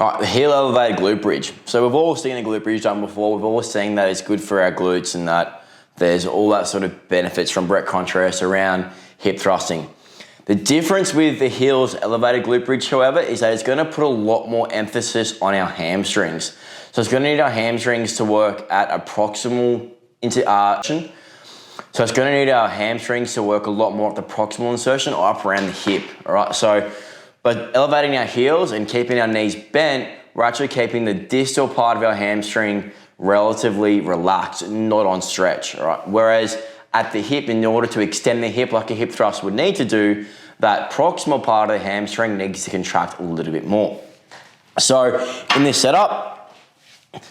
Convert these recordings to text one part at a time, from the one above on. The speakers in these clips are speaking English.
All right, the heel elevated glute bridge. So we've all seen a glute bridge done before. We've all seen that it's good for our glutes and that there's all that sort of benefits from Brett Contreras around hip thrusting. The difference with the heels elevated glute bridge, however, is that it's going to put a lot more emphasis on our hamstrings. So it's going to need our hamstrings to work at a proximal insertion. So it's going to need our hamstrings to work a lot more at the proximal insertion or up around the hip. All right. So, but elevating our heels and keeping our knees bent, we're actually keeping the distal part of our hamstring relatively relaxed, not on stretch. All right. Whereas at the hip, in order to extend the hip like a hip thrust would need to do, that proximal part of the hamstring needs to contract a little bit more. So in this setup,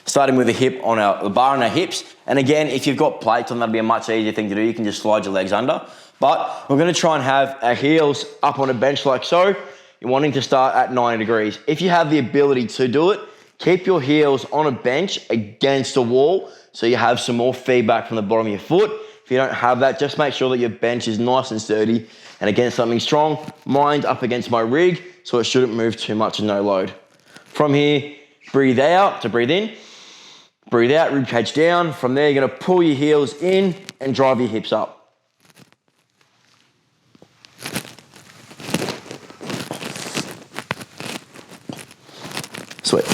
starting with the hip on the bar on our hips, and again, if you've got plates on, that'll be a much easier thing to do. You can just slide your legs under. But we're going to try and have our heels up on a bench like so. You're wanting to start at 90 degrees. If you have the ability to do it, keep your heels on a bench against a wall so you have some more feedback from the bottom of your foot. If you don't have that, just make sure that your bench is nice and sturdy and against something strong. Mine's up against my rig, so it shouldn't move too much and no load. From here, breathe out to breathe in. Breathe out, rib cage down. From there, you're gonna pull your heels in and drive your hips up. Sweet.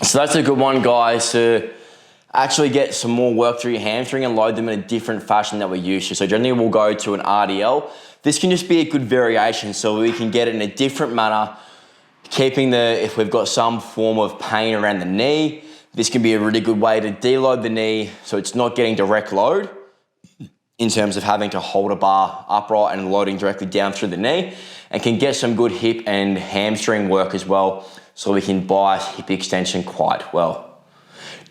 So that's a good one, guys, to actually get some more work through your hamstring and load them in a different fashion that we're used to. So generally we'll go to an RDL. This can just be a good variation so we can get it in a different manner, keeping if we've got some form of pain around the knee, this can be a really good way to deload the knee so it's not getting direct load in terms of having to hold a bar upright and loading directly down through the knee, and can get some good hip and hamstring work as well so we can bias hip extension quite well.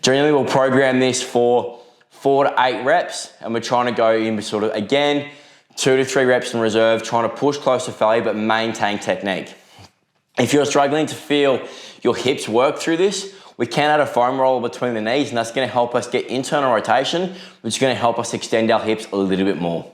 Generally, we'll program this for 4 to 8 reps, and we're trying to go in sort of, again, 2 to 3 reps in reserve, trying to push close to failure, but maintain technique. If you're struggling to feel your hips work through this, we can add a foam roller between the knees, and that's gonna help us get internal rotation, which is gonna help us extend our hips a little bit more.